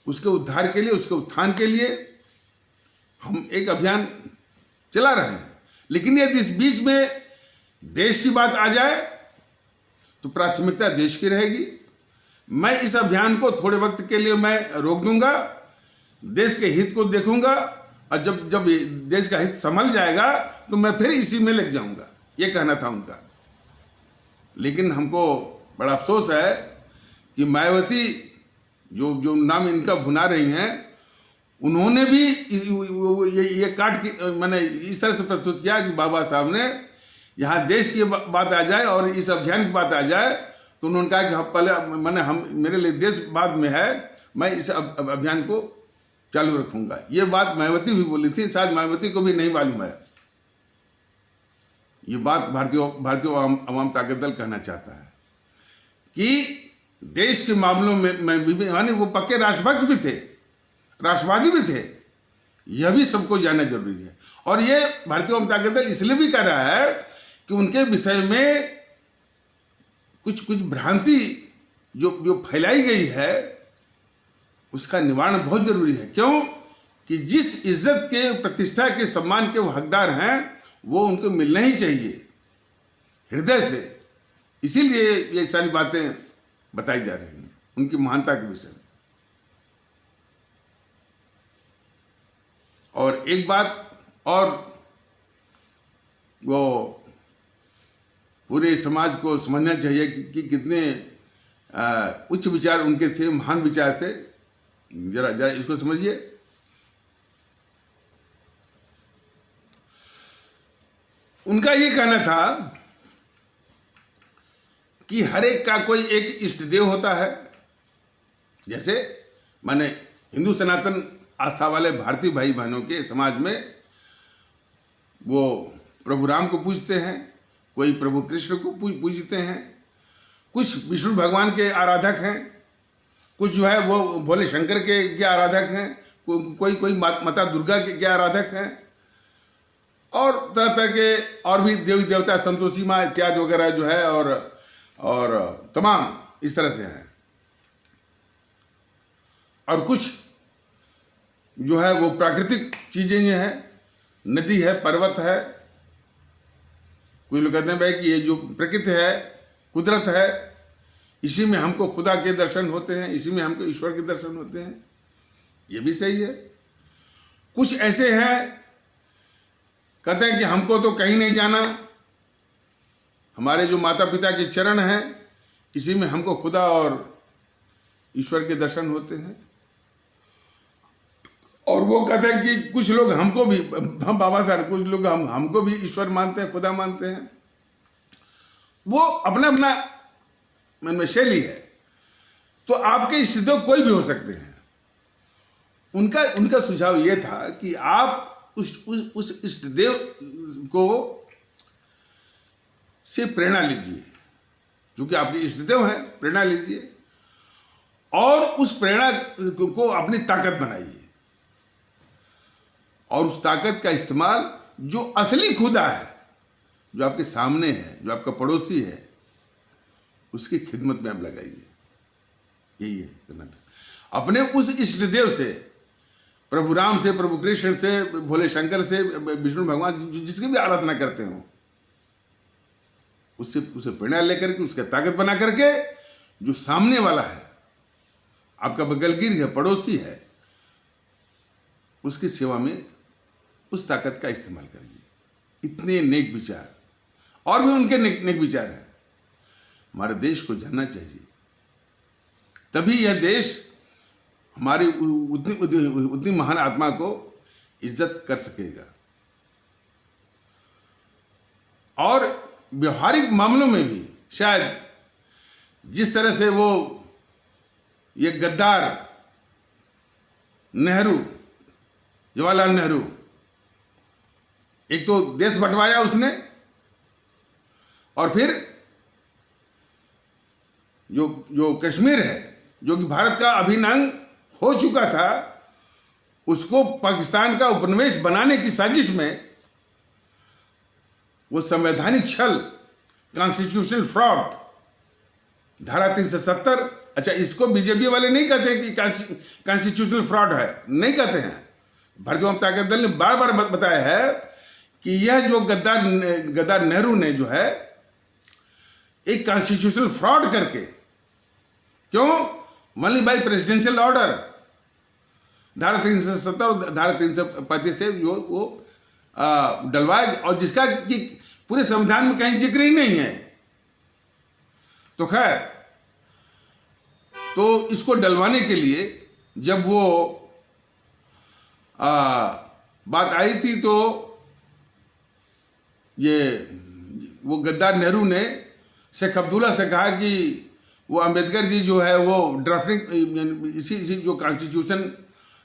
उसके उद्धार के लिए, उसके उत्थान के लिए हम एक अभियान चला रहे हैं। लेकिन यदि इस बीच में देश की बात आ जाए तो प्राथमिकता देश की रहेगी। मैं इस अभियान को थोड़े वक्त के लिए मैं रोक दूंगा, देश के हित को देखूंगा, और जब देश का हित संभल जाएगा तो मैं फिर इसी में लग जाऊंगा, ये कहना था उनका। लेकिन हमको बड़ा अफसोस है कि मायावती जो नाम इनका भुना रही हैं, उन्होंने भी ये काट के मैंने इस तरह से प्रस्तुत किया कि बाबा साहब ने यहाँ देश की बात आ जाए और इस अभियान की बात आ जाए तो उन्होंने कहा कि हम पहले मेरे लिए देश बाद में है, मैं इस अभियान को चालू रखूंगा। ये बात मायावती भी बोली थी, शायद मायावती को भी नहीं मालूम है। ये बात भारतीय अवाम ताकत दल कहना चाहता है कि देश के मामलों में भी यानी वो पक्के राष्ट्रभक्त भी थे, राष्ट्रवादी भी थे। यह भी सबको जानना जरूरी है। और ये भारतीय अवाम ताकत दल इसलिए भी कर रहा है कि उनके विषय में कुछ भ्रांति जो फैलाई गई है उसका निवारण बहुत जरूरी है। क्यों कि जिस इज्जत के, प्रतिष्ठा के, सम्मान के वो हकदार हैं वो उनको मिलना ही चाहिए हृदय से। इसीलिए ये सारी बातें बताई जा रही हैं उनकी महानता के विषय में। और एक बात और, वो पूरे समाज को समझना चाहिए कि कितने उच्च विचार उनके थे, महान विचार थे। जरा इसको समझिए। उनका ये कहना था कि हर एक का कोई एक इष्ट देव होता है। जैसे माने हिंदू सनातन आस्था वाले भारतीय भाई बहनों के समाज में वो प्रभु राम को पूजते हैं, कोई प्रभु कृष्ण को पूजते हैं, कुछ विष्णु भगवान के आराधक हैं, कुछ जो है वो भोले शंकर के आराधक हैं, कोई माता दुर्गा के आराधक हैं, और तरह तरह के और भी देवी देवता, संतोषी माँ इत्यादि वगैरह जो है और तमाम इस तरह से हैं। और कुछ जो है वो प्राकृतिक चीजें हैं, नदी है, पर्वत है। कोई लोग कहते हैं भाई कि ये जो प्रकृति है, कुदरत है, इसी में हमको खुदा के दर्शन होते हैं, इसी में हमको ईश्वर के दर्शन होते हैं। ये भी सही है। कुछ ऐसे हैं कहते हैं कि हमको तो कहीं नहीं जाना, हमारे जो माता पिता के चरण हैं इसी में हमको खुदा और ईश्वर के दर्शन होते हैं। और वो कहते हैं कि कुछ लोग हमको भी, हम बाबा साहब, कुछ लोग हमको भी ईश्वर मानते हैं, खुदा मानते हैं। वो अपना अपना मन में शैली है। तो आपके इष्ट देव कोई भी हो सकते हैं। उनका सुझाव ये था कि आप उस इष्ट देव को से प्रेरणा लीजिए, क्योंकि आपके इष्ट देव हैं, प्रेरणा लीजिए और उस प्रेरणा को अपनी ताकत बनाइए। और उस ताकत का इस्तेमाल जो असली खुदा है, जो आपके सामने है, जो आपका पड़ोसी है, उसकी खिदमत में आप लगाइए। यही है करना था। अपने उस इष्ट देव से, प्रभु राम से, प्रभु कृष्ण से, भोले शंकर से, विष्णु भगवान, जिसकी भी आराधना करते हो, उससे प्रेरणा लेकर के, उसका ताकत बना करके, जो सामने वाला है, आपका बगलगिर है, पड़ोसी है, उसकी सेवा में उस ताकत का इस्तेमाल करिए। इतने नेक विचार, और भी उनके नेक विचार हैं। हमारे देश को जानना चाहिए, तभी यह देश हमारी उतनी महान आत्मा को इज्जत कर सकेगा। और व्यवहारिक मामलों में भी शायद जिस तरह से वो ये गद्दार नेहरू, जवाहरलाल नेहरू, एक तो देश बंटवाया उसने, और फिर जो कश्मीर है, जो कि भारत का अभिन्न अंग हो चुका था, उसको पाकिस्तान का उपनिवेश बनाने की साजिश में वो संवैधानिक छल, कॉन्स्टिट्यूशनल फ्रॉड, धारा 370, अच्छा इसको बीजेपी वाले नहीं कहते कि कॉन्स्टिट्यूशनल फ्रॉड है, नहीं कहते हैं। भारतीय जनता पार्टी दल ने बार बार बताया है कि यह जो गद्दार नेहरू ने जो है एक कॉन्स्टिट्यूशनल फ्रॉड करके, क्यों, ओनली बाय प्रेसिडेंशियल ऑर्डर, धारा 370 और धारा 335 से वो डलवाया, और जिसका कि पूरे संविधान में कहीं जिक्र ही नहीं है। तो खैर, तो इसको डलवाने के लिए जब वो बात आई थी, तो वो गद्दार नेहरू ने शेख अब्दुल्ला से कहा कि वो अंबेडकर जी जो है वो ड्राफ्टिंग इसी जो कॉन्स्टिट्यूशन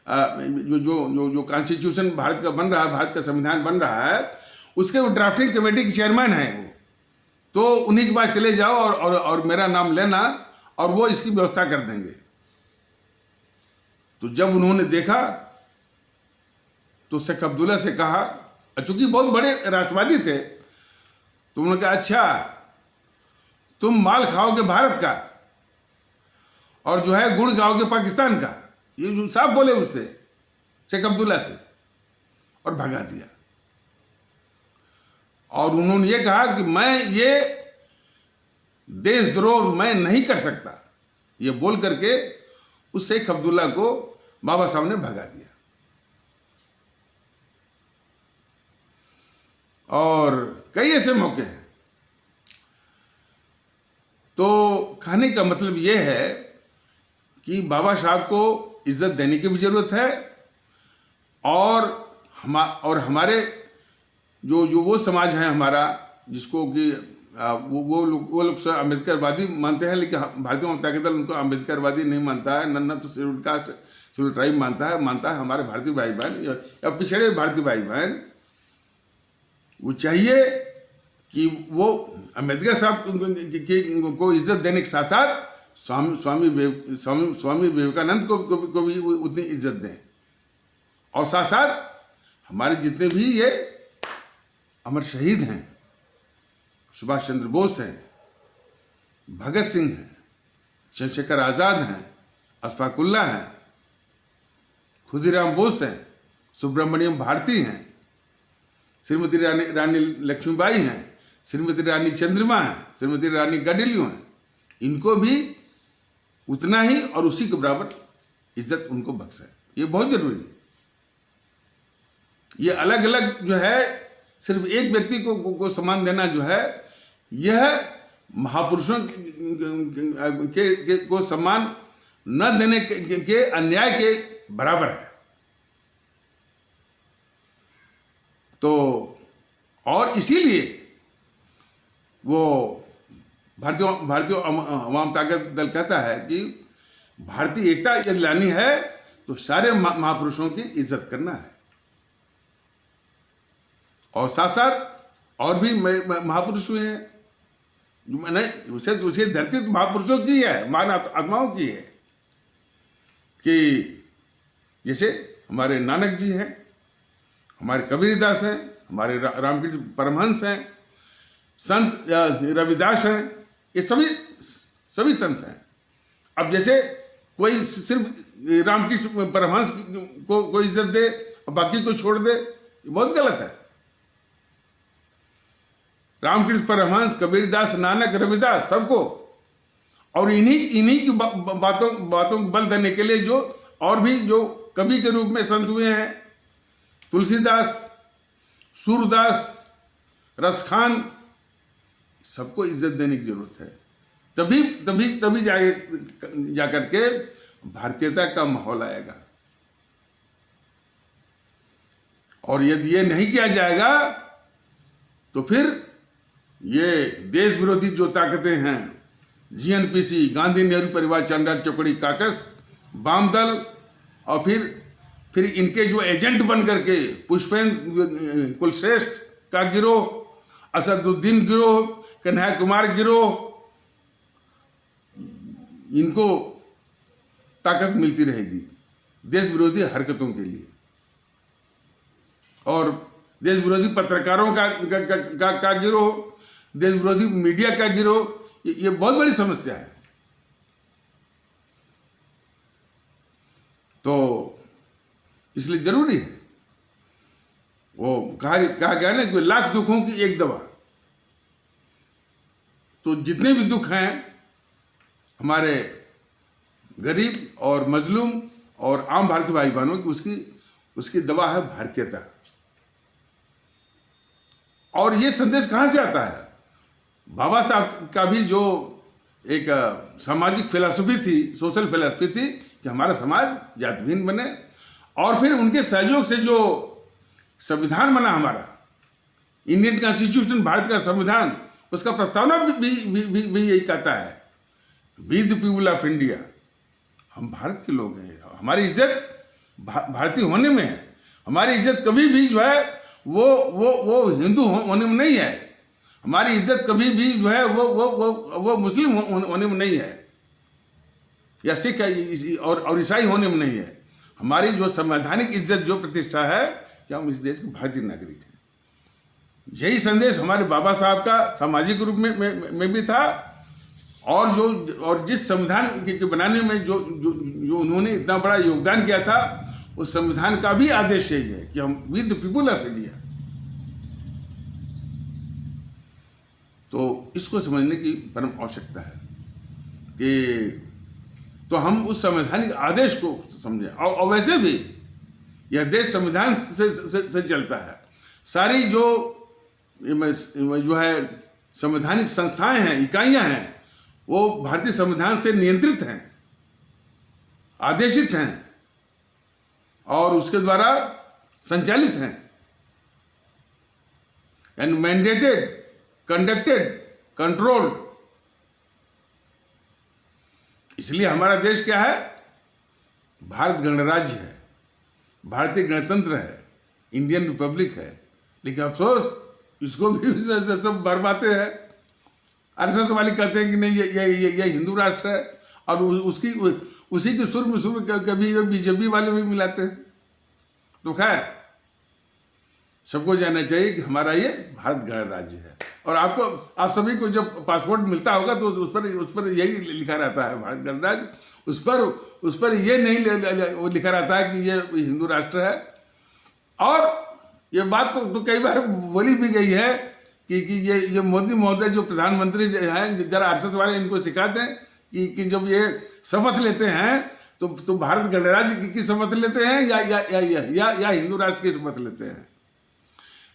जो कॉन्स्टिट्यूशन भारत का बन रहा है, भारत का संविधान बन रहा है, उसके वो ड्राफ्टिंग कमेटी के चेयरमैन हैं वो, तो उन्हीं के पास चले जाओ और मेरा नाम लेना और वो इसकी व्यवस्था कर देंगे। तो जब उन्होंने देखा तो शेख अब्दुल्ला से कहा, चूंकि बहुत बड़े राष्ट्रवादी थे, तो उन्होंने कहा अच्छा तुम माल खाओगे भारत का और जो है गुड़ गाओगे पाकिस्तान का, ये जो साहब बोले उससे, शेख अब्दुल्ला से, और भगा दिया। और उन्होंने ये कहा कि मैं ये देशद्रोह मैं नहीं कर सकता, ये बोल करके उस शेख अब्दुल्ला को बाबा साहब ने भगा दिया। और कई ऐसे मौके हैं। तो कहने का मतलब ये है कि बाबा साहब को इज्जत देने की भी जरूरत है, और हमारे जो वो समाज है हमारा, जिसको कि वो लोग अम्बेडकरवादी मानते हैं, लेकिन भारतीय जनता दल उनको अम्बेडकरवादी नहीं मानता है, न तो शेड्यूल कास्ट शेड्यूल ट्राइब मानता है हमारे भारतीय भाई बहन या पिछड़े भारतीय भाई बहन, वो चाहिए कि वो अम्बेडकर साहब को इज्जत देने के साथ साथ स्वामी विवेकानंद को भी उतनी इज्जत दें, और साथ साथ हमारे जितने भी ये अमर शहीद हैं, सुभाष चंद्र बोस हैं, भगत सिंह हैं, चंद्रशेखर आज़ाद हैं, अशफाक उल्लाह हैं, खुदीराम बोस हैं, सुब्रमण्यम भारती हैं, श्रीमती रानी लक्ष्मीबाई हैं, श्रीमती रानी चंद्रमा हैं, श्रीमती रानी गडिलियो हैं, इनको भी उतना ही और उसी के बराबर इज्जत उनको बख्शे, ये बहुत जरूरी है। ये अलग अलग जो है सिर्फ एक व्यक्ति को सम्मान देना जो है, यह महापुरुषों को सम्मान न देने के अन्याय के बराबर है। तो और इसीलिए वो भारतीय अवाम ताकत दल कहता है कि भारतीय एकता यदि लानी है तो सारे महापुरुषों की इज्जत करना है, और साथ साथ और भी महापुरुष हुए हैं, उसे धरती तो महापुरुषों की है, महान आत्माओं की है, कि जैसे हमारे नानक जी हैं, हमारे कबीरदास हैं, हमारे रामकृष्ण परमहंस हैं, संत रविदास हैं, ये सभी संत हैं। अब जैसे कोई सिर्फ रामकृष्ण परमहंस को इज्जत दे और बाकी को छोड़ दे, ये बहुत गलत है। रामकृष्ण परमहंस, कबीरदास, नानक, रविदास, सबको, और इन्हीं की बातों को बल देने के लिए जो और भी जो कवि के रूप में संत हुए हैं, तुलसीदास, सूरदास, रसखान, सबको इज्जत देने की जरूरत है। तभी जाकर के भारतीयता का माहौल आएगा। और यदि ये नहीं किया जाएगा तो फिर ये देश विरोधी जो ताकतें हैं, जीएनपीसी, गांधी नेहरू परिवार, चंद्रा चौकड़ी काकस, वाम दल, और फिर इनके जो एजेंट बन करके पुष्पेंद्र कुलश्रेष्ठ का गिरोह, असदुद्दीन गिरोह, कन्हैया कुमार गिरोह, इनको ताकत मिलती रहेगी देश विरोधी हरकतों के लिए। और देश विरोधी पत्रकारों का गिरोह, देश विरोधी मीडिया का गिरोह, ये बहुत बड़ी समस्या है। तो इसलिए जरूरी है, वो कहा गया ना कि लाख दुखों की एक दवा। तो जितने भी दुख हैं हमारे गरीब और मजलूम और आम भारतीय भाई बहनों की, उसकी दवा है भारतीयता। और ये संदेश कहां से आता है? बाबा साहब का भी जो एक सामाजिक फिलॉसफी थी, सोशल फिलॉसफी थी कि हमारा समाज जातिहीन बने, और फिर उनके सहयोग से जो संविधान बना हमारा, इंडियन कॉन्स्टिट्यूशन, भारत का संविधान, उसका प्रस्तावना भी यही कहता है, we the people of India, हम भारत के लोग हैं, हमारी इज्जत भारतीय होने में है। हमारी इज्जत कभी भी जो है वो हिंदू होने में नहीं है। हमारी इज्जत कभी भी जो है वो मुस्लिम होने में नहीं है, या सिख और ईसाई होने में नहीं है। हमारी जो संवैधानिक इज्जत, जो प्रतिष्ठा है कि हम इस देश के भारतीय नागरिक हैं। यही संदेश हमारे बाबा साहब का सामाजिक रूप में भी था, और जिस संविधान के बनाने में जो उन्होंने इतना बड़ा योगदान किया था, उस संविधान का भी आदेश यही है कि हम we the people of India. तो इसको समझने की परम आवश्यकता है कि तो हम उस संवैधानिक आदेश को समझें। और वैसे भी यह देश संविधान से चलता है। सारी जो है संवैधानिक संस्थाएं हैं, इकाइयां हैं, वो भारतीय संविधान से नियंत्रित हैं, आदेशित हैं और उसके द्वारा संचालित हैं, एंड मैंडेटेड, कंडक्टेड, कंट्रोल्ड। इसलिए हमारा देश क्या है? भारत गणराज्य है, भारतीय गणतंत्र है, इंडियन रिपब्लिक है। लेकिन अफसोस इसको भी सब बरबाते हैं। आरएसएस वाले कहते हैं कि नहीं, ये हिंदू राष्ट्र है, और उसी के सुर में कभी बीजेपी वाले भी मिलाते हैं। तो खैर, सबको जानना चाहिए कि हमारा ये भारत गणराज्य है। और आप सभी को जब पासपोर्ट मिलता होगा तो उस पर यही लिखा रहता है भारत गणराज्य। उस पर ये नहीं वो लिखा रहता है कि ये हिंदू राष्ट्र है। और ये बात तो कई बार बोली भी गई है कि ये मोदी महोदय जो प्रधानमंत्री हैं, जरा आरएसएस वाले इनको सिखा दें कि जब ये शपथ लेते हैं तो भारत गणराज्य की शपथ लेते हैं या हिंदू राष्ट्र की शपथ लेते हैं।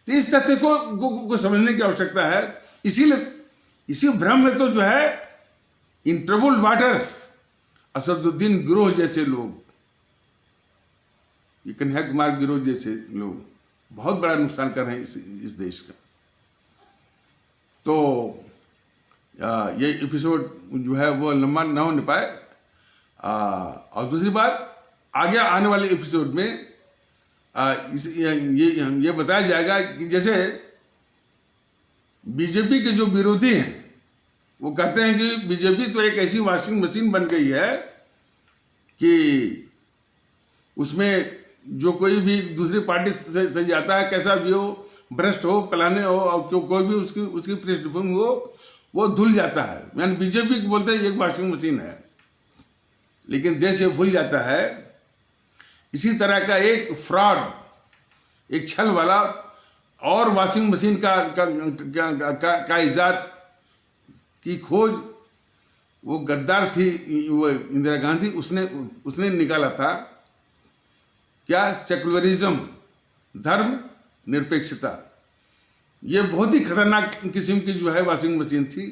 तो इस तथ्य को समझने की आवश्यकता है। इसी भ्रम में तो जो है इन ट्रबल्ड वाटर्स, असदुद्दीन गिरोह जैसे लोग, ये कन्हैया कुमार गिरोह जैसे लोग बहुत बड़ा नुकसान कर रहे हैं इस देश का। तो ये एपिसोड जो है वो लंबा ना हो पाए। और दूसरी बात, आगे आने वाले एपिसोड में ये बताया जाएगा कि जैसे बीजेपी के जो विरोधी हैं वो कहते हैं कि बीजेपी तो एक ऐसी वॉशिंग मशीन बन गई है कि उसमें जो कोई भी दूसरी पार्टी से जाता है, कैसा भी हो, भ्रष्ट हो, पलाने हो, और कोई भी उसकी पृष्ठभूमि हो, वो धुल जाता है। यानी बीजेपी बोलते हैं एक वॉशिंग मशीन है, लेकिन देश ये भूल जाता है इसी तरह का एक फ्रॉड, एक छल वाला और वॉशिंग मशीन का इजाद की खोज वो गद्दार थी, वो इंदिरा गांधी, उसने निकाला था। क्या? सेकुलरिज्म, धर्म निरपेक्षता। ये बहुत ही खतरनाक किस्म की जो है वॉशिंग मशीन थी।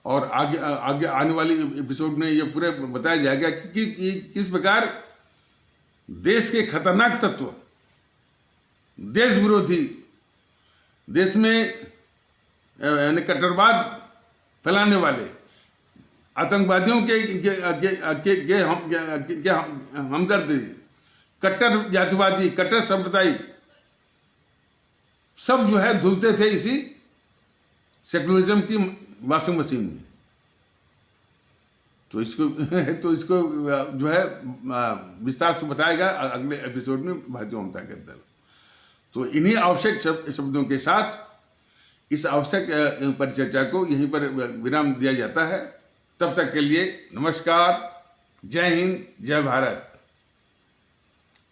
और आगे आने वाली एपिसोड में ये पूरे बताया जाएगा कि किस प्रकार देश के खतरनाक तत्व, देश विरोधी, देश में यानी कट्टरवाद फैलाने वाले, आतंकवादियों के हमदर्द, कट्टर जातिवादी, कट्टर सांप्रदायिक सब जो है धुलते थे इसी सेकुलरिज्म की वॉशिंग मशीन में। तो इसको जो है विस्तार से बताएगा अगले एपिसोड में भारतीय ममता के अंदर। तो इन्हीं आवश्यक शब्दों के साथ इस आवश्यक परिचर्चा को यहीं पर विराम दिया जाता है। तब तक के लिए नमस्कार, जय हिंद, जय भारत।